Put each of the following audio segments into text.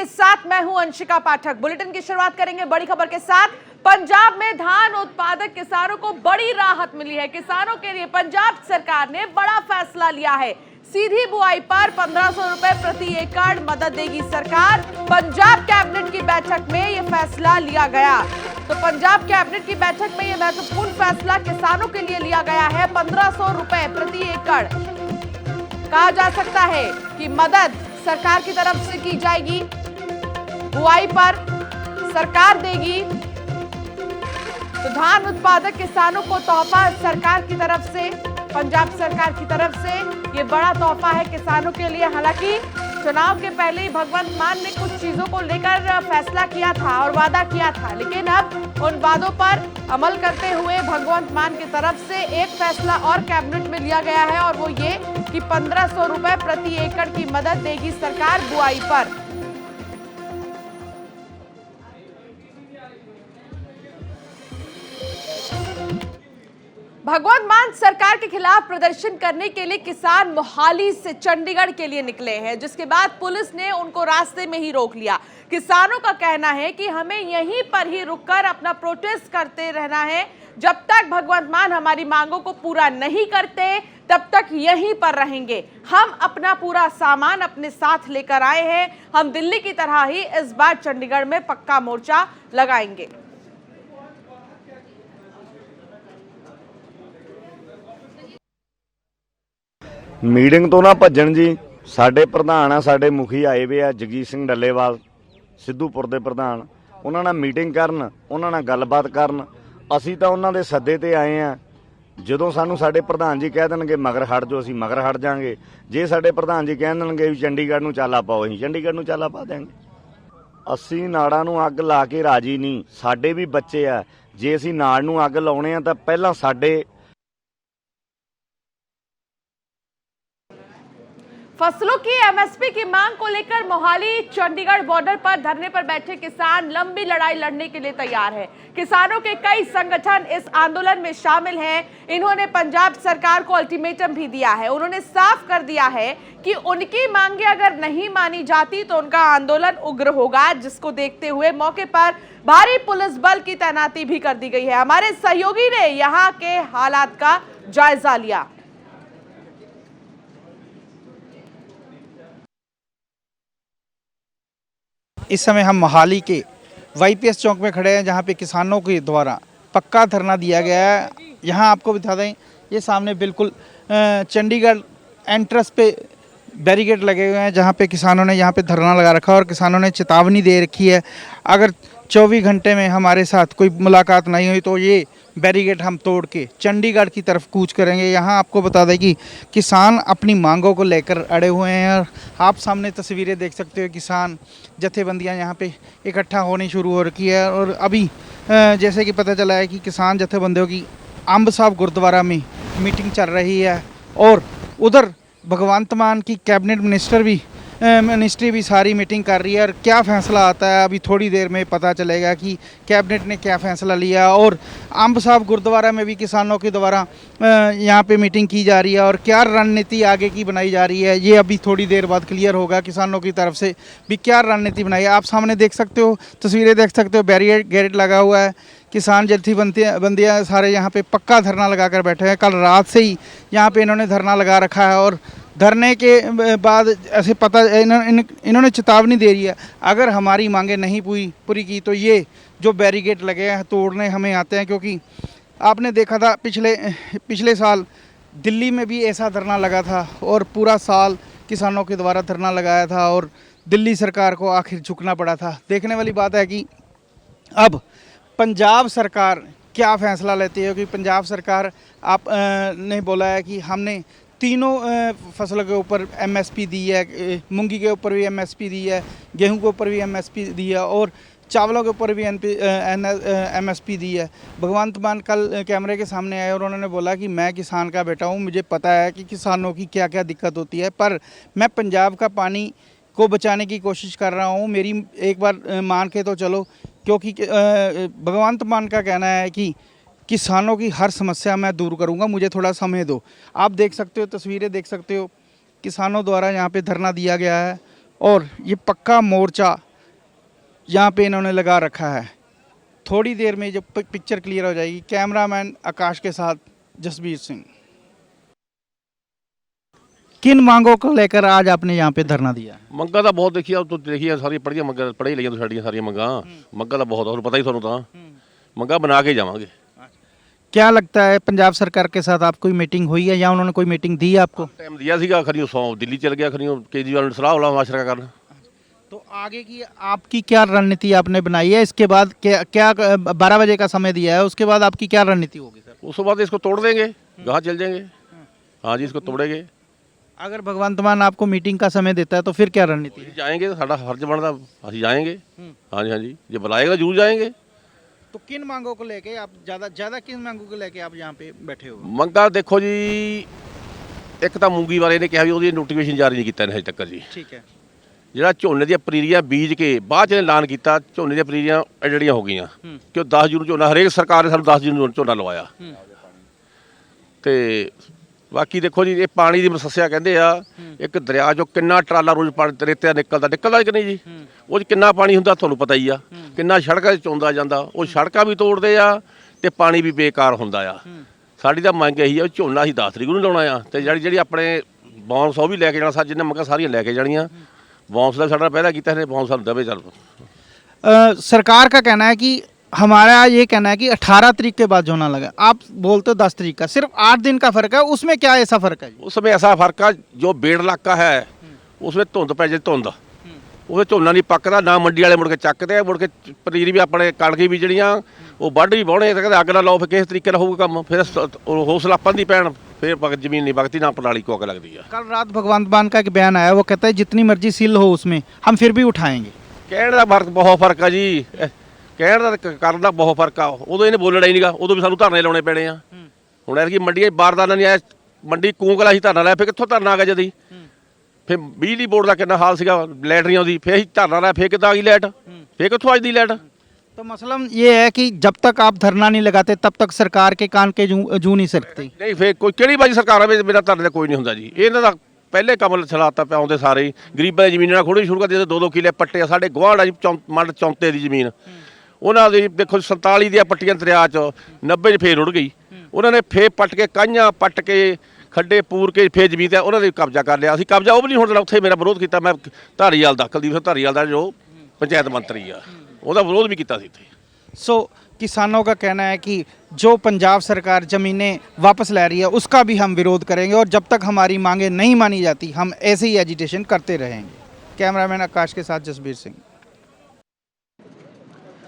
आपके साथ मैं हूं अंशिका पाठक। बुलेटिन की शुरुआत करेंगे बड़ी खबर के साथ। पंजाब में धान उत्पादक किसानों को बड़ी राहत मिली है। किसानों के लिए पंजाब सरकार ने बड़ा फैसला लिया है। सीधी बुआई पर 1500 रुपए प्रति एकड़ मदद देगी सरकार। पंजाब कैबिनेट की बैठक में यह फैसला लिया गया। तो पंजाब कैबिनेट की बैठक में यह महत्वपूर्ण फैसला किसानों के लिए लिया गया है। 1500 रुपए प्रति एकड़ कहा जा सकता है कि मदद सरकार की तरफ से की जाएगी। बुआई पर सरकार देगी। तो धान उत्पादक किसानों को तोहफा सरकार की तरफ से, पंजाब सरकार की तरफ से ये बड़ा तोहफा है किसानों के लिए। हालांकि चुनाव के पहले ही भगवंत मान ने कुछ चीजों को लेकर फैसला किया था और वादा किया था, लेकिन अब उन वादों पर अमल करते हुए भगवंत मान की तरफ से एक फैसला और कैबिनेट में लिया गया है और वो ये कि 1500 रुपए प्रति एकड़ की मदद देगी सरकार बुआई पर। भगवंत मान सरकार के खिलाफ प्रदर्शन करने के लिए किसान मोहाली से चंडीगढ़ के लिए निकले हैं, जिसके बाद पुलिस ने उनको रास्ते में ही रोक लिया। किसानों का कहना है कि हमें यहीं पर ही रुककर अपना प्रोटेस्ट करते रहना है। जब तक भगवंत मान हमारी मांगों को पूरा नहीं करते तब तक यहीं पर रहेंगे। हम अपना पूरा सामान अपने साथ लेकर आए हैं। हम दिल्ली की तरह ही इस बार चंडीगढ़ में पक्का मोर्चा लगाएंगे। मीटिंग तो ना भज्जण जी, साडे प्रधान आ, साडे मुखी आए वे आ जगजीत सिंह डल्लेवाल सिद्धूपुर दे प्रधान, उन्हां नाल मीटिंग करन, उन्हां नाल गलबात करन। असीं तां उन्हां दे सद्दे ते आए आ। जदों सानूं साडे प्रधान जी कह देणगे मगर हट जाओ, असीं मगर हट जांगे। जे साडे प्रधान जी कह देणगे भी चंडीगढ़ नूं चाला पाओ, असीं चंडीगढ़ नूं चाला पा देंगे। असीं नाड़ां नूं अग ला के राजी नहीं, साडे भी बच्चे आ। जे असीं नाड़ नूं अग लाउणे आ तां पहिलां साडे फसलों की एमएसपी की मांग को लेकर मोहाली चंडीगढ़ बॉर्डर पर धरने पर बैठे किसान लंबी लड़ाई लड़ने के लिए तैयार हैं। किसानों के कई संगठन इस आंदोलन में शामिल हैं। इन्होंने पंजाब सरकार को अल्टीमेटम भी दिया है। उन्होंने साफ कर दिया है कि उनकी मांगे अगर नहीं मानी जाती तो उनका आंदोलन उग्र होगा, जिसको देखते हुए मौके पर भारी पुलिस बल की तैनाती भी कर दी गई है। हमारे सहयोगी ने यहाँ के हालात का जायजा लिया। इस समय हम मोहाली के वाईपीएस चौक में खड़े हैं, जहां पे किसानों के द्वारा पक्का धरना दिया गया है। यहां आपको बता दें, ये सामने बिल्कुल चंडीगढ़ एंट्रेंस पे बैरिकेड लगे हुए हैं, जहां पे किसानों ने यहां पे धरना लगा रखा है और किसानों ने चेतावनी दे रखी है, अगर 24 घंटे में हमारे साथ कोई मुलाकात नहीं हुई तो ये बैरिकेड हम तोड़ के चंडीगढ़ की तरफ कूच करेंगे। यहाँ आपको बता दें कि किसान अपनी मांगों को लेकर अड़े हुए हैं और आप सामने तस्वीरें देख सकते हो। किसान जथेबंदियाँ यहाँ पे इकट्ठा होनी शुरू हो रखी है और अभी जैसे कि पता चला है कि किसान जथेबंदियों की अंब साहब गुरुद्वारा में मीटिंग चल रही है और उधर भगवंत मान की कैबिनेट मिनिस्ट्री भी सारी मीटिंग कर रही है। और क्या फ़ैसला आता है अभी थोड़ी देर में पता चलेगा कि कैबिनेट ने क्या फ़ैसला लिया। और अंब साहब गुरुद्वारा में भी किसानों के द्वारा यहाँ पे मीटिंग की जा रही है और क्या रणनीति आगे की बनाई जा रही है, ये अभी थोड़ी देर बाद क्लियर होगा। किसानों की तरफ से भी क्या रणनीति बनाई है, आप सामने देख सकते हो, तस्वीरें देख सकते हो। बैरिकेड लगा हुआ है, किसान जथेबंदियाँ सारे यहाँ पे पक्का धरना लगा कर बैठे हैं। कल रात से ही यहाँ पे इन्होंने धरना लगा रखा है और धरने के बाद ऐसे पता इन्होंने चेतावनी दे रही है, अगर हमारी मांगे नहीं पूरी की तो ये जो बैरिकेड लगे हैं तोड़ने हमें आते हैं। क्योंकि आपने देखा था पिछले साल दिल्ली में भी ऐसा धरना लगा था और पूरा साल किसानों के द्वारा धरना लगाया था और दिल्ली सरकार को आखिर झुकना पड़ा था। देखने वाली बात है कि अब पंजाब सरकार क्या फ़ैसला लेती है, क्योंकि पंजाब सरकार ने बोला है कि हमने तीनों फसलों के ऊपर एमएसपी दी है। मूंगी के ऊपर भी एमएसपी दी है, गेहूं के ऊपर भी एमएसपी दी है और चावलों के ऊपर भी एमएसपी दी है। भगवंत मान कल कैमरे के सामने आए और उन्होंने बोला कि मैं किसान का बेटा हूं, मुझे पता है कि किसानों की क्या क्या दिक्कत होती है, पर मैं पंजाब का पानी को बचाने की कोशिश कर रहा हूं। मेरी एक बार मान के तो चलो, क्योंकि भगवंत मान का कहना है कि किसानों की हर समस्या मैं दूर करूंगा, मुझे थोड़ा समय दो। आप देख सकते हो, तस्वीरें देख सकते हो, किसानों द्वारा यहाँ पे धरना दिया गया है और ये पक्का मोर्चा यहाँ पे इन्होंने लगा रखा है। थोड़ी देर में जब पिक्चर क्लियर हो जाएगी, कैमरामैन आकाश के साथ जसबीर सिंह। किन मांगों को लेकर आज आपने यहाँ पे धरना दिया? ਮੰਗਾਂ ਤਾਂ ਬਹੁਤ ਦੇਖੀਆਂ ਤੂੰ ਦੇਖੀਆਂ ਸਾਰੀਆਂ ਪੜ੍ਹੀਆਂ ਮੰਗਾਂ ਪੜ੍ਹੀ ਲਈਆਂ ਤੂੰ ਸਾਡੀਆਂ ਸਾਰੀਆਂ ਮੰਗਾਂ ਤਾਂ ਬਹੁਤ ਹੋਰ ਪਤਾ ਹੀ ਤੁਹਾਨੂੰ ਤਾਂ ਮੰਗਾਂ ਬਣਾ ਕੇ ਜਾਵਾਂਗੇ। क्या लगता है पंजाब सरकार के साथ आप कोई मीटिंग हुई है या उन्होंने कोई मीटिंग दी है आपको? ਟਾਈਮ ਦਿਆ ਸੀਗਾ ਖਰੀਓ 100 ਦਿੱਲੀ ਚਲ ਗਿਆ ਖਰੀਓ ਕੇਜਰੀਵਾਲ ਨੂੰ ਸਲਾਹ ਵਾਲਾ ਮਾਸ਼ਰਾ ਕਰਨ। तो आगे की आपकी क्या रणनीति आपने बनाई है? इसके बाद क्या 12 बजे का समय दिया है, उसके बाद आपकी क्या रणनीति होगी सर? ਉਸ ਤੋਂ ਬਾਅਦ इसको तोड़ देंगे, गाह चल जाएंगे। हाँ जी, इसको तोड़ेंगे। अगर भगवंत मान आपको मीटिंग का समय देता है तो फिर क्या रणनीति है? जाएंगे, साडा फर्ज बनता, ਅਸੀਂ जाएंगे। हाँ जी, हाँ जी, जो बुलाएगा जरूर जाएंगे। तो किन मांगों को लेके आप ज्यादा किन मांगों को लेके आप यहाँ पे बैठे हो? ਮੰਗਾਂ ਦੇਖੋ ਜੀ, ਇੱਕ ਤਾਂ ਮੂੰਗੀ ਬਾਰੇ ਇਹਨੇ ਕਿਹਾ ਵੀ ਉਹਦੀ ਨੋਟੀਫਿਕੇਸ਼ਨ ਜਾਰੀ ਨਹੀਂ ਕੀਤਾ ਹਜੇ ਤੱਕ ਜੀ। ठीक है। ਜਿਹੜਾ ਝੋਨੇ ਦੀਆਂ ਪਨੀਰੀਆਂ ਬੀਜ ਕੇ ਬਾਅਦ ਚ ਐਲਾਨ ਕੀਤਾ, ਝੋਨੇ ਦੀਆਂ ਪਨੀਰੀਆਂ ਜਿਹੜੀਆਂ ਹੋ ਗਈਆਂ ਕਿ 10 ਜੂਨ ਝੋਨਾ, ਹਰੇਕ ਸਰਕਾਰ ਨੇ ਸਾਨੂੰ 10 ਜੂਨ ਨੂੰ ਝੋਨਾ ਲਵਾਇਆ। ਤੇ ਬਾਕੀ ਦੇਖੋ ਜੀ, ਇਹ ਪਾਣੀ ਦੀ ਸਮੱਸਿਆ ਕਹਿੰਦੇ ਆ, ਇੱਕ ਦਰਿਆ ਚੋਂ ਕਿੰਨਾ ਟਰਾਲਾ ਰੋਜ਼ ਪਾਣੀ ਰੇਤੇ ਦਾ ਨਿਕਲਦਾ ਕਿ ਨਹੀਂ ਜੀ? ਉਹ 'ਚ ਕਿੰਨਾ ਪਾਣੀ ਹੁੰਦਾ ਤੁਹਾਨੂੰ ਪਤਾ ਹੀ ਆ, ਕਿੰਨਾ ਸੜਕਾਂ 'ਚ ਚੋਂਦਾ ਜਾਂਦਾ। ਉਹ ਸੜਕਾਂ ਵੀ ਤੋੜਦੇ ਆ ਤੇ ਪਾਣੀ ਵੀ ਬੇਕਾਰ ਹੁੰਦਾ ਆ। ਸਾਡੀ ਤਾਂ ਮੰਗ ਇਹੀ ਆ, ਝੋਨਾ ਅਸੀਂ 10 ਤਰੀਕ ਨੂੰ ਲਾਉਣਾ ਆ ਤੇ ਜਿਹੜੀ ਆਪਣੇ ਬੌਂਸ ਉਹ ਵੀ ਲੈ ਕੇ ਜਾਣਾ। ਜਿੰਨੇ ਮੰਗਾਂ ਸਾਰੀਆਂ ਲੈ ਕੇ ਜਾਣੀਆਂ। बॉन्स का साढ़ा पहला किया है, बॉन्स दबे चल। सरकार का कहना है कि हमारा ये कहना है कि 18 तरीक के बाद होना लगा, आप बोलते हो 10 तरीक का, सिर्फ 8 दिन का फर्क है। उसमें क्या ऐसा फर्क है? उसमें ऐसा फर्क है, जो बेड़ इलाका है उसमें धुंध पै जाए, धुंध उसमें झोना नहीं पकता ना, मंडी वाले मुड़ के चकते मुड़ के पनीर भी अपने कणक भी जड़ियाँ वो वढ़ भी बाने, अग ना लाओ, फिर किस तरीके होगा काम, फिर हौसला अपन दी पैन, फिर जमीन नहीं बगती ना पराली को अग लगती है। कल रात भगवंत मान का एक बयान आया, वो कहता है जितनी मर्जी सील हो उसमें हम फिर भी उठाएंगे। कहने का फर्क बहुत फर्क है जी, कहने का करने का बहुत फर्क आ। उदों इन्हें बोलना ही नहीं गा, उदों भी सानू धरने लाने पैने आ। हुण ऐतकी मंडियां बारदाना नहीं आया, मंडी कूंकला ही धरना लाया, फिर कित्थों धरना आ गया जदी? फिर बिजली बोर्ड का कितना हाल सीगा, लाइट नहीं आउंदी, फिर असीं धरना लाया, फिर किद्दां आ गई लाइट, फिर कित्थों आ जांदी लाइट? तो मसलन ये है कि जब तक आप धरना नहीं लगाते तब तक सरकार के कान के जू नहीं सकती। नहीं फिर कोई किहड़ी बाजी सरकार में मेरा धरने कोई नहीं हुंदा जी। इन्हां दा पहले काम चलाता पिया, आउंदे सारे गरीबां दी जमीनां खोड़ी शुरू कर दित्ती, 2-2 किले पट्टे आ। साडे गुआढ़ आ जी मंड चौंते दी जमीन, उन्हां दी देखो 47 ਦੀਆਂ पट्टियां दरिया च, 90 च फेर रुड़ गई। उन्हां ने फेर पट के काइयां पट के खड्डे पूर के फेर जमीन ते उन्हां ने कब्जा कर लिया। ਅਸੀਂ कब्जा ਉਹ भी नहीं होण देना, उत्थे मेरा विरोध किया। मैं धारीवाल दा, कुलदीप सिंह धारीवाल दा जो पंचायत मंत्री आ, ਉਹਦਾ ਵਿਰੋਧ भी किया सी ਇੱਥੇ। सो किसानों का कहना है कि जो पंजाब सरकार ज़मीनें वापस ले रही है उसका भी हम विरोध करेंगे और जब तक हमारी मांगें नहीं मानी जाती हम ऐसे ही एजिटेशन करते रहेंगे। कैमरामैन आकाश के साथ जसबीर सिंह।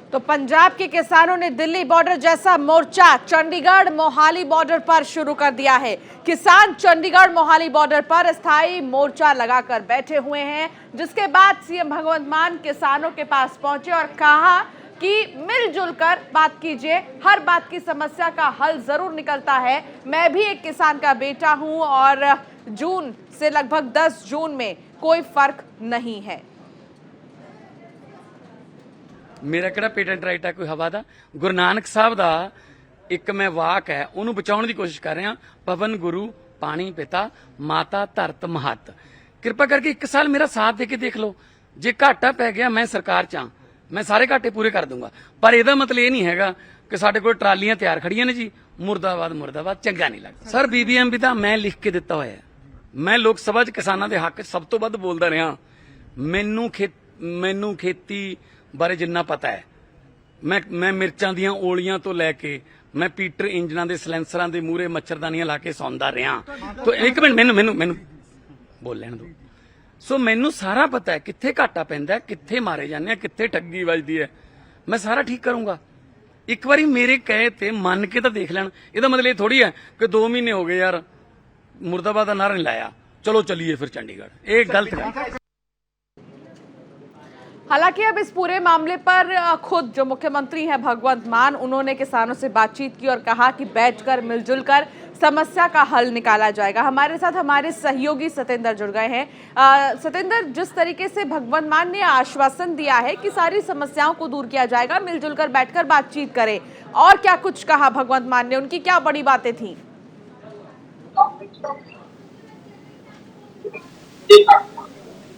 तो पंजाब के किसानों ने दिल्ली बॉर्डर जैसा मोर्चा चंडीगढ़ मोहाली बॉर्डर पर शुरू कर दिया है। किसान चंडीगढ़ मोहाली बॉर्डर पर अस्थायी मोर्चा लगाकर बैठे हुए हैं, जिसके बाद सीएम भगवंत मान किसानों के पास पहुंचे और कहा कि मिलजुल कर बात कीजिए, हर बात की समस्या का हल जरूर निकलता है। मैं भी एक किसान का बेटा हूं और जून से लगभग 10 जून में कोई फर्क नहीं है। मेरा किहड़ा पेटेंट राइट है कोई हवा दा? गुरु नानक साहब दा एक मैं वाक है, ਉਹਨੂੰ ਬਚਾਉਣ ਦੀ ਕੋਸ਼ਿਸ਼ ਕਰ ਰਿਹਾ। पवन गुरु पानी पिता माता धरत महत। कृपा करके 1 साल मेरा साथ दे के देख लो, जे घाटा पै गया मैं सरकार च मैं सारे घाटे पूरे कर दूंगा। पर ਇਹਦਾ ਮਤਲਬ ਇਹ ਨਹੀਂ ਹੈਗਾ ਕਿ ਸਾਡੇ ਕੋਲ ਟਰਾਲੀਆਂ ਤਿਆਰ ਖੜੀਆਂ ਨੇ ਜੀ, ਮੁਰਦਾਬਾਦ ਮੁਰਦਾਬਾਦ, ਚੰਗਾ ਨਹੀਂ ਲੱਗਦਾ। ਸਰ BBMP ਦਾ ਮੈਂ ਲਿਖ ਕੇ ਦਿੱਤਾ ਹੋਇਆ, ਮੈਂ ਲੋਕ ਸਭਾ 'ਚ ਕਿਸਾਨਾਂ ਦੇ ਹੱਕ 'ਚ ਸਭ ਤੋਂ ਵੱਧ ਬੋਲਦਾ ਰਿਹਾ। ਮੈਨੂੰ ਖੇਤੀ ਬਾਰੇ ਜਿੰਨਾ ਪਤਾ ਹੈ, ਮੈਂ ਮਿਰਚਾਂ ਦੀਆਂ ਓਲੀਆਂ ਤੋਂ ਲੈ ਕੇ ਮੈਂ ਪੀਟਰ ਇੰਜਨਾਂ ਦੇ ਸਲੈਂਸਰਾਂ ਦੇ ਮੂਹਰੇ ਮੱਛਰਦਾਨੀਆਂ ਲਾ ਕੇ ਸੌਂਦਾ ਰਿਹਾ। ਤੋ ਇੱਕ ਮਿੰਟ ਮੈਨੂੰ ਬੋਲ ਲੈਣ ਦਿਓ। ਸੋ ਮੈਨੂੰ ਸਾਰਾ ਪਤਾ ਹੈ ਕਿੱਥੇ ਘਾਟਾ ਪੈਂਦਾ, ਕਿੱਥੇ ਮਾਰੇ ਜਾਂਦੇ ਆ, ਕਿੱਥੇ ਠੱਗੀ ਵੱਜਦੀ ਹੈ, ਮੈਂ ਸਾਰਾ ਠੀਕ ਕਰੂੰਗਾ। ਇੱਕ ਵਾਰੀ ਮੇਰੇ ਕਹੇ ਤੇ ਮੰਨ ਕੇ ਤਾਂ ਦੇਖ ਲੈਣ। ਇਹਦਾ ਮਤਲਬ ਇਹ ਥੋੜੀ ਹੈ ਕਿ 2 ਮਹੀਨੇ ਹੋ ਗਏ ਯਾਰ ਮੁਰਦਾਬਾਦ ਦਾ ਨਾਰਾ ਨਹੀਂ ਲਾਇਆ, ਚਲੋ ਚੱਲੀਏ ਫਿਰ ਚੰਡੀਗढ़। ਇਹ ਗਲਤ ਗੱਲ। हालांकि अब इस पूरे मामले पर खुद जो मुख्यमंत्री हैं भगवंत मान, उन्होंने किसानों से बातचीत की और कहा कि बैठकर मिलजुल कर समस्या का हल निकाला जाएगा। हमारे साथ हमारे सहयोगी सतेंद्र जुड़ गए हैं। सतेंद्र, जिस तरीके से भगवंत मान ने आश्वासन दिया है कि सारी समस्याओं को दूर किया जाएगा, मिलजुल कर बैठकर बातचीत करें, और क्या कुछ कहा भगवंत मान ने, उनकी क्या बड़ी बातें थी?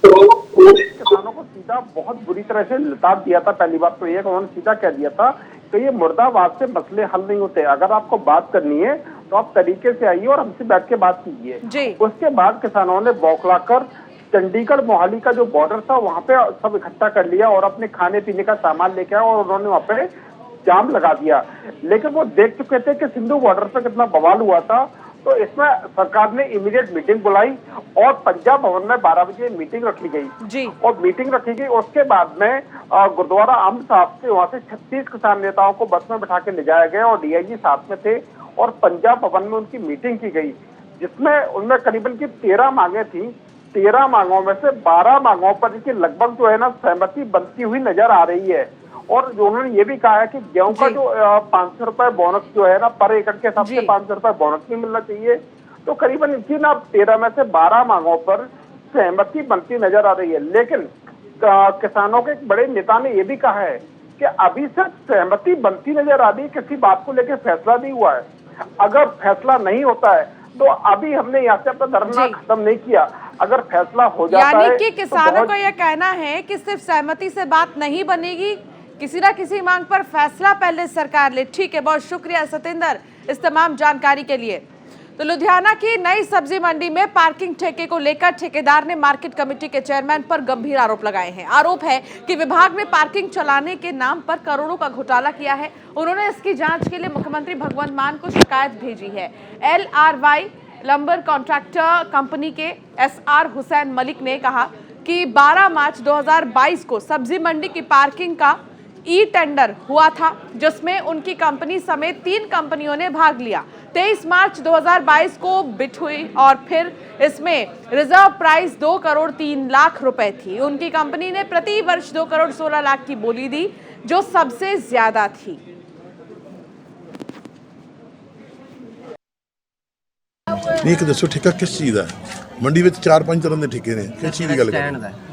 तो किसानों को सीधा बहुत बुरी तरह से लताड़ दिया था। पहली बात तो ये उन्होंने सीधा कह दिया था कि ये मुर्दाबाद से मसले हल नहीं होते, अगर आपको बात करनी है तो आप तरीके से आइए और हमसे बैठ के बात कीजिए। उसके बाद किसानों ने बौखलाकर चंडीगढ़ मोहाली का जो बॉर्डर था वहां पे सब इकट्ठा कर लिया और अपने खाने पीने का सामान लेके आए और उन्होंने वहां पे जाम लगा दिया। लेकिन वो देख चुके थे कि सिंधु बॉर्डर पे कितना बवाल हुआ था, तो इसमें सरकार ने इमीडिएट मीटिंग बुलाई और पंजाब भवन में 12 बजे मीटिंग रखी गई और मीटिंग रखी गई। उसके बाद में गुरुद्वारा अम्ब साहब से वहां से 36 किसान नेताओं को बस में बैठा के ले जाया गया और डीआईजी साथ में थे और पंजाब भवन में उनकी मीटिंग की गई, जिसमें उनमें करीबन की 13 मांगे थी। 13 मांगों में से 12 मांगों पर इनकी लगभग जो है ना सहमति बनती हुई नजर आ रही है। और जो उन्होंने ये भी कहा है कि गेहूं का जो 500 रुपए बोनस जो है ना पर एकड़ के हिसाब से 500 रुपए बोनस भी मिलना चाहिए। तो करीबन इनकी ना 13 में से 12 मांगों पर सहमति बनती नजर आ रही है। लेकिन किसानों के एक बड़े नेता ने यह भी कहा है कि अभी सिर्फ सहमति बनती नजर आ रही है, किसी बात को लेकर फैसला नहीं हुआ है। अगर फैसला नहीं होता है तो अभी हमने यहाँ से अपना धरना खत्म नहीं किया, अगर फैसला हो जाता है यानी कि किसानों का यह कहना है कि सिर्फ सहमति से बात नहीं बनेगी, किसी ना किसी मांग पर फैसला पहले सरकार ले। ठीक है, बहुत शुक्रिया सतेंद्र इस तमाम जानकारी के लिए। तो लुधियाना की नई सब्जी मंडी में पार्किंग ठेके को लेकर ठेकेदार ने मार्केट कमेटी के चेयरमैन पर गंभीर आरोप लगाए हैं। आरोप है कि विभाग ने पार्किंग चलाने के नाम पर करोड़ों का घोटाला किया है। उन्होंने इसकी जांच के लिए मुख्यमंत्री भगवंत मान को शिकायत भेजी है। LRY लंबर कॉन्ट्रैक्टर कंपनी के SR हुसैन मलिक ने कहा कि 12 मार्च 2022 को सब्जी मंडी की पार्किंग का टेंडर हुआ था, जिसमें उनकी कंपनी समेत 3 कंपनियों ने भाग लिया। 23 मार्च 2022 को बिड हुई और फिर इसमें रिजर्व प्राइस 2 करोड़ 3 लाख रुपए थी। उनकी कंपनी ने प्रति वर्ष 2 करोड़ 16 लाख की बोली दी, जो सबसे ज्यादा थी। नहीं एक दसो ठेका किस चीज़ का मंडी में 4-5 तरह के ठेके ने किस चीज़ की गल कर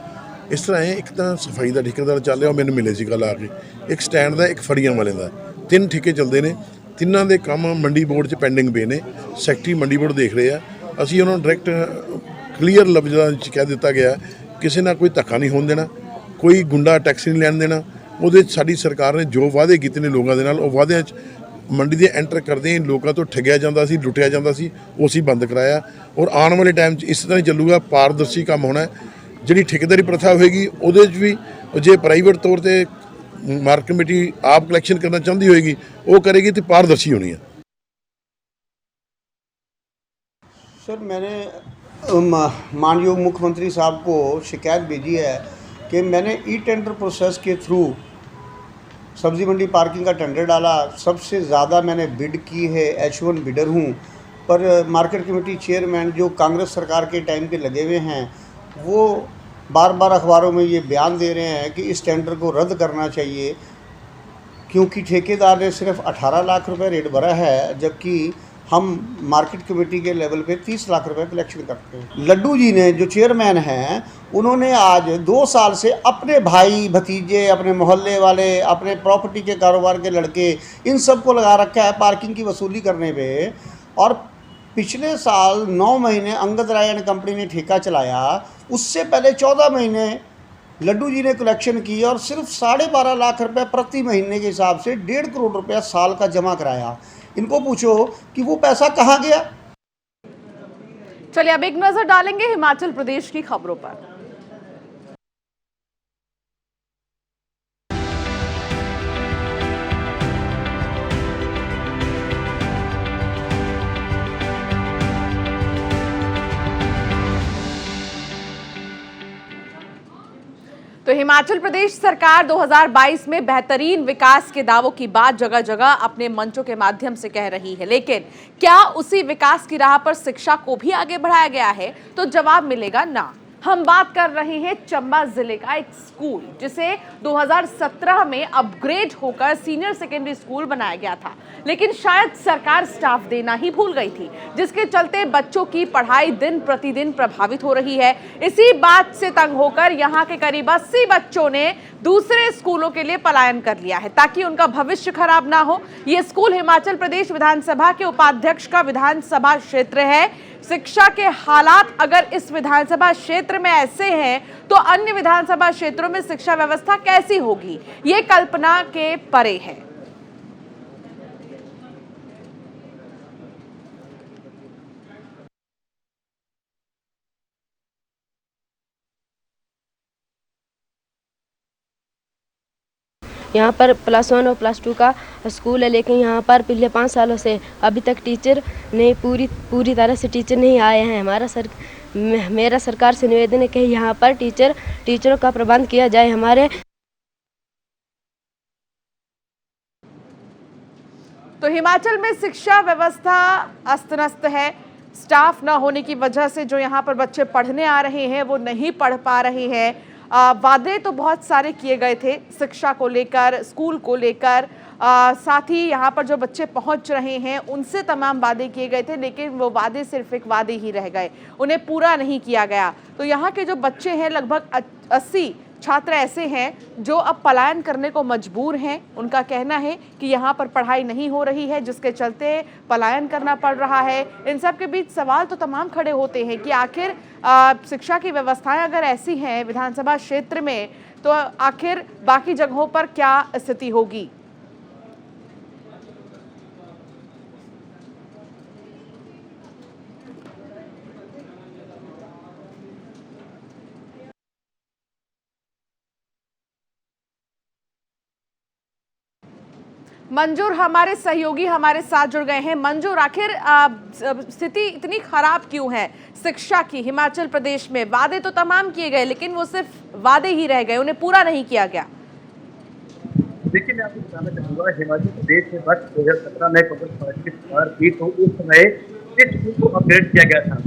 इस तरह है। एक तो सफाई का ठेकेदार चल रहा, मैंने मिले सी कल आके, एक स्टैंड का, एक फड़ियां वाले का, 3 ठेके चलते हैं। तिना के काम मंडी बोर्ड च पेंडिंग पे ने। सैकटरी मंडी बोर्ड देख रहे हैं। असी उन्होंने डायरैक्ट क्लीयर लफ्ज़ कह दिता गया किसी ना कोई धक्का नहीं होने देना, कोई गुंडा टैक्स नहीं लैन देना। वो साडी सरकार ने जो वादे किए ने लोगों के नाल, वो वादे मंडी के एंटर करते ही लोगों तो ठगिया जाता सी, लुटिया जाता सी, वो असी बंद कराया। और आने वाले टाइम इस तरह ही चलूगा, पारदर्शी काम होना है। जी ठेकेदारी प्रथा होएगी वो भी जो प्राइवेट तौर पर मार्केट कमेटी आप कलैक्शन करना चाहती होएगी वो करेगी तो पारदर्शी होनी है। सर मैंने मानयोग मुख्यमंत्री साहब को शिकायत भेजी है कि मैंने टेंडर प्रोसेस के थ्रू सब्ज़ी मंडी पार्किंग का टेंडर डाला। सबसे ज़्यादा मैंने बिड की है, H1 बिडर हूँ। पर मार्केट कमेटी चेयरमैन जो कांग्रेस सरकार के टाइम के लगे हुए हैं वो बार बार अखबारों में ये बयान दे रहे हैं कि इस टेंडर को रद्द करना चाहिए, क्योंकि ठेकेदार ने सिर्फ 18 लाख रुपए रेट भरा है, जबकि हम मार्केट कमेटी के लेवल पे 30 लाख रुपए कलेक्शन करते हैं। लड्डू जी ने जो चेयरमैन हैं उन्होंने आज 2 साल से अपने भाई भतीजे, अपने मोहल्ले वाले, अपने प्रॉपर्टी के कारोबार के लड़के, इन सब को लगा रखा है पार्किंग की वसूली करने पे। और पिछले साल 9 महीने अंगद राय एंड कंपनी ने ठेका चलाया, उससे पहले 14 महीने लड्डू जी ने कलेक्शन की और सिर्फ 12.5 लाख रुपए प्रति महीने के हिसाब से 1.5 करोड़ रुपया साल का जमा कराया। इनको पूछो कि वो पैसा कहाँ गया। चलिए अब एक नजर डालेंगे हिमाचल प्रदेश की खबरों पर। तो हिमाचल प्रदेश सरकार 2022 में बेहतरीन विकास के दावों की बात जगह जगह अपने मंचों के माध्यम से कह रही है, लेकिन क्या उसी विकास की राह पर शिक्षा को भी आगे बढ़ाया गया है? तो जवाब मिलेगा ना। हम बात कर रहे हैं चंबा जिले का एक स्कूल जिसे 2017 में अपग्रेड होकर सीनियर सेकेंडरी स्कूल बनाया गया था, लेकिन शायद सरकार स्टाफ देना ही भूल गई थी, जिसके चलते बच्चों की पढ़ाई दिन प्रतिदिन प्रभावित हो रही है। इसी बात से तंग होकर यहाँ के करीब 80 बच्चों ने दूसरे स्कूलों के लिए पलायन कर लिया है ताकि उनका भविष्य खराब ना हो। ये स्कूल हिमाचल प्रदेश विधानसभा के उपाध्यक्ष का विधानसभा क्षेत्र है। शिक्षा के हालात अगर इस विधानसभा क्षेत्र में ऐसे हैं तो अन्य विधानसभा क्षेत्रों में शिक्षा व्यवस्था कैसी होगी, ये कल्पना के परे है। यहाँ पर +1 और +2 का स्कूल है, लेकिन यहाँ पर पिछले 5 सालों से अभी तक टीचर नहीं पूरी तरह से टीचर नहीं आए हैं। मेरा सरकार से निवेदन है कि यहाँ पर टीचरों का प्रबंध किया जाए। हमारे तो हिमाचल में शिक्षा व्यवस्था अस्त-व्यस्त है। स्टाफ न होने की वजह से जो यहाँ पर बच्चे पढ़ने आ रहे हैं वो नहीं पढ़ पा रहे हैं। वादे तो बहुत सारे किए गए थे शिक्षा को लेकर, स्कूल को लेकर, साथ ही यहाँ पर जो बच्चे पहुँच रहे हैं उनसे तमाम वादे किए गए थे, लेकिन वो वादे सिर्फ एक वादे ही रह गए, उन्हें पूरा नहीं किया गया। तो यहाँ के जो बच्चे हैं लगभग 80 छात्र ऐसे हैं जो अब पलायन करने को मजबूर हैं। उनका कहना है कि यहाँ पर पढ़ाई नहीं हो रही है, जिसके चलते पलायन करना पड़ रहा है। इन सब के बीच सवाल तो तमाम खड़े होते हैं कि आखिर शिक्षा की व्यवस्थाएं अगर ऐसी हैं विधानसभा क्षेत्र में, तो आखिर बाकी जगहों पर क्या स्थिति होगी। मंजूर हमारे सहयोगी हमारे साथ जुड़ गए हैं। मंजूर, आखिर स्थिति इतनी खराब क्यों है शिक्षा की हिमाचल प्रदेश में? वादे तो तमाम किए गए लेकिन वो सिर्फ वादे ही रह गए, उन्हें पूरा नहीं किया गया। देखिए, मैं आपको बताना चाहूँगा, हिमाचल प्रदेश में वर्ष 2017 में कांग्रेस पार्टी की सरकार थी तो उस समय इस स्कूल को अपग्रेड किया गया था,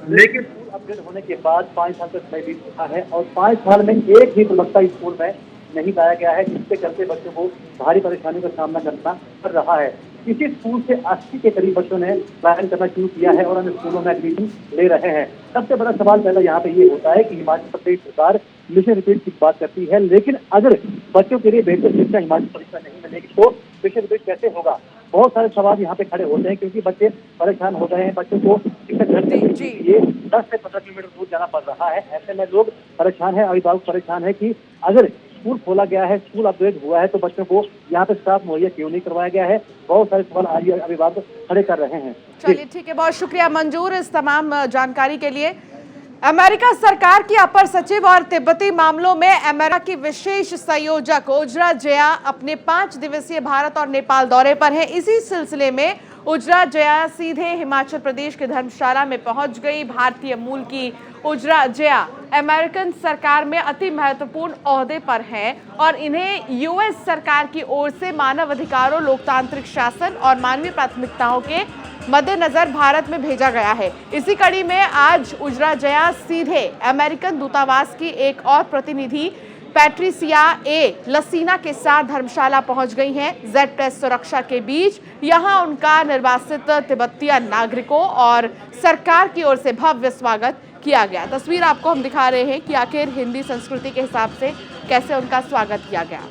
लेकिन स्कूल अपग्रेड होने के बाद 5 साल तक समय बीत चुका है और 5 साल में एक भी प्रवक्ता स्कूल में नहीं लाया गया है, जिसके चलते बच्चों को भारी परेशानियों का सामना करना पड़ रहा है। इसी स्कूल से 80 के करीब बच्चों ने पलायन करना शुरू किया है और अन्य स्कूलों में एडमिशन ले रहे हैं। सबसे बड़ा सवाल पहले यहाँ पे ये होता है कि हिमाचल प्रदेश सरकार मिशन रिपीट की बात करती है, लेकिन अगर बच्चों के लिए बेहतर शिक्षा हिमाचल प्रदेश में नहीं मिलेगी तो मिशन रिपीट कैसे होगा? बहुत सारे सवाल यहाँ पे खड़े होते हैं क्योंकि बच्चे परेशान हो गए हैं। बच्चों को शिक्षा घर से ये 10 से 15 किलोमीटर दूर जाना पड़ रहा है। ऐसे में लोग परेशान है, अभिभावक परेशान है कि अगर स्कूल खोला गया है, स्कूल अपग्रेड हुआ है तो बच्चों को यहाँ पे स्टाफ मुहैया क्यों नहीं करवाया गया है? बहुत सारे सवाल आज अभिभावक खड़े कर रहे हैं। चलिए ठीक है, बहुत शुक्रिया मंजूर इस तमाम जानकारी के लिए। अमेरिका सरकार की अपर सचिव और तिब्बती मामलों में अमेरिका की विशेष संयोजक उजरा जया अपने 5 दिवसीय भारत और नेपाल दौरे पर हैं। इसी सिलसिले में उजरा जया सीधे हिमाचल प्रदेश के धर्मशाला में पहुंच गई। भारतीय मूल की उजरा जया अमेरिकन सरकार में अति महत्वपूर्ण ओहदे पर हैं और इन्हें यूएस सरकार की ओर से मानव अधिकारों, लोकतांत्रिक शासन और मानवीय प्राथमिकताओं के मद्देनजर भारत में भेजा गया है। इसी कड़ी में आज उजरा जया सीधे अमेरिकन दूतावास की एक और प्रतिनिधि पैट्रिसिया ए लसीना के साथ धर्मशाला पहुंच गई हैं। Z+ सुरक्षा के बीच यहां उनका निर्वासित तिब्बतीय नागरिकों और सरकार की ओर से भव्य स्वागत किया गया। तस्वीर आपको हम दिखा रहे हैं कि आखिर हिंदी संस्कृति के हिसाब से कैसे उनका स्वागत किया गया।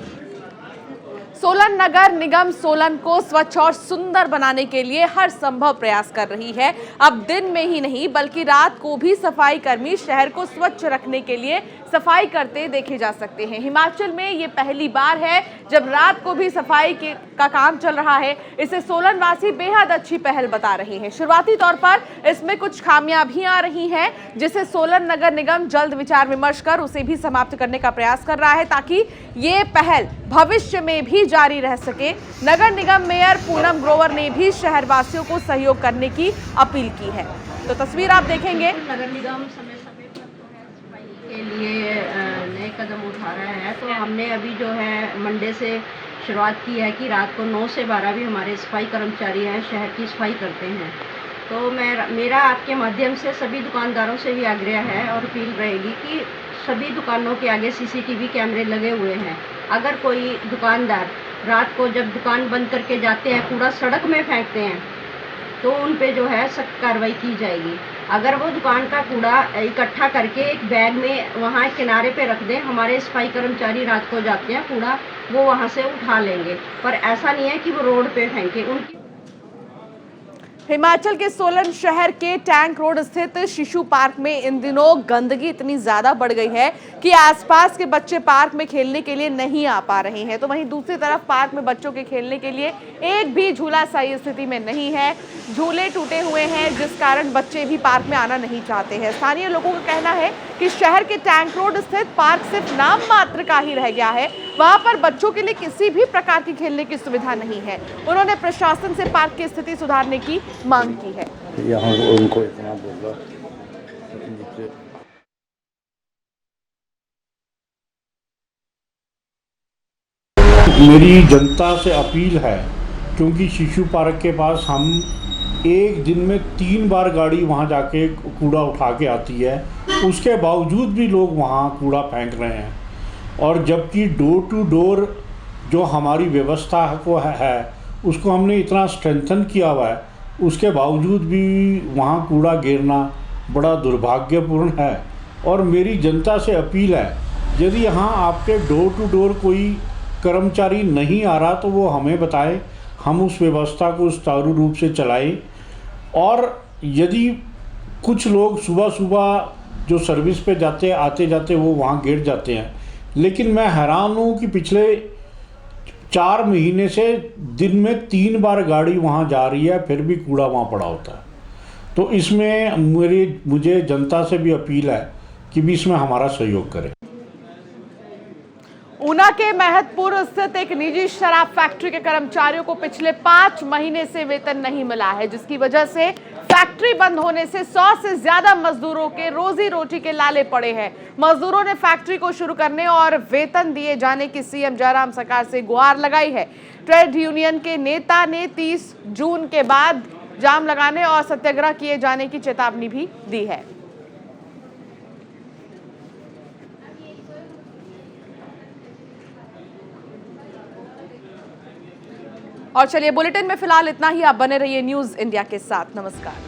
सोलन नगर निगम सोलन को स्वच्छ और सुंदर बनाने के लिए हर संभव प्रयास कर रही है। अब दिन में ही नहीं बल्कि रात को भी सफाई कर्मी शहर को स्वच्छ रखने के लिए सफाई करते देखे जा सकते हैं। हिमाचल में ये पहली बार है जब रात को भी सफाई का काम चल रहा है। इसे सोलन वासी बेहद अच्छी पहल बता रहे हैं। शुरुआती तौर पर इसमें कुछ खामियां भी आ रही हैं, जिसे सोलन नगर निगम जल्द विचार विमर्श कर उसे भी समाप्त करने का प्रयास कर रहा है ताकि ये पहल भविष्य में भी जारी रह सके। नगर निगम मेयर पूनम ग्रोवर ने भी शहरवासियों को सहयोग करने की अपील की है। तो तस्वीर आप देखेंगे। नगर निगम समय के लिए नए कदम उठा रहा है, तो हमने अभी जो है मंडे से शुरुआत की है कि रात को 9 से 12 भी हमारे सफाई कर्मचारी हैं शहर की सफाई करते हैं। तो मेरा आपके माध्यम से सभी दुकानदारों से भी आग्रह है और अपील रहेगी कि सभी दुकानों के आगे CCTV कैमरे लगे हुए हैं। अगर कोई दुकानदार रात को जब दुकान बंद करके जाते हैं, कूड़ा सड़क में फेंकते हैं, तो उन पे जो है सख्त कार्रवाई की जाएगी। अगर वो दुकान का कूड़ा इकट्ठा करके एक बैग में वहाँ किनारे पे रख दें, हमारे सफाई कर्मचारी रात को जाते हैं, कूड़ा वो वहाँ से उठा लेंगे, पर ऐसा नहीं है कि वो रोड पे फेंके। उनकी हिमाचल के सोलन शहर के टैंक रोड स्थित शिशु पार्क में इन दिनों गंदगी इतनी ज्यादा बढ़ गई है कि आसपास के बच्चे पार्क में खेलने के लिए नहीं आ पा रहे हैं। तो वहीं दूसरी तरफ पार्क में बच्चों के खेलने के लिए एक भी झूला सही स्थिति में नहीं है। झूले टूटे हुए हैं, जिस कारण बच्चे भी पार्क में आना नहीं चाहते हैं। स्थानीय लोगों का कहना है कि शहर के टैंक रोड स्थित पार्क सिर्फ नाम मात्र का ही रह गया है। वहां पर बच्चों के लिए किसी भी प्रकार की खेलने की सुविधा नहीं है। उन्होंने प्रशासन से पार्क की स्थिति सुधारने की मांग की है। यहाँ उनको इतना बोला मेरी जनता से अपील है, क्योंकि शिशु पार्क के पास हम एक दिन में 3 बार गाड़ी वहाँ जाके कूड़ा उठा के आती है, उसके बावजूद भी लोग वहाँ कूड़ा फेंक रहे हैं। और जबकि डोर टू डोर जो हमारी व्यवस्था को है उसको हमने इतना स्ट्रेंथन किया हुआ है, उसके बावजूद भी वहाँ कूड़ा गिरना बड़ा दुर्भाग्यपूर्ण है। और मेरी जनता से अपील है, यदि यहाँ आपके डोर टू डोर कोई कर्मचारी नहीं आ रहा तो वो हमें बताए, हम उस व्यवस्था को सुचारू रूप से चलाएं। और यदि कुछ लोग सुबह सुबह जो सर्विस पे जाते आते जाते वो वहाँ गिर जाते हैं, लेकिन मैं हैरान हूँ कि पिछले 4 महीने से दिन में 3 बार गाड़ी वहाँ जा रही है, फिर भी कूड़ा वहाँ पड़ा होता है। तो इसमें मुझे जनता से भी अपील है कि भी इसमें हमारा सहयोग करें। ऊना के महतपुर स्थित एक निजी शराब फैक्ट्री के कर्मचारियों को पिछले 5 महीने से वेतन नहीं मिला है, जिसकी वजह से फैक्ट्री बंद होने से 100 से ज्यादा मजदूरों के रोजी रोटी के लाले पड़े हैं। मजदूरों ने फैक्ट्री को शुरू करने और वेतन दिए जाने की सीएम जयराम सरकार से गुहार लगाई है। ट्रेड यूनियन के नेता ने 30 जून के बाद जाम लगाने और सत्याग्रह किए जाने की चेतावनी भी दी है। और चलिए, बुलेटिन में फिलहाल इतना ही। आप बने रहिए न्यूज़ इंडिया के साथ। नमस्कार।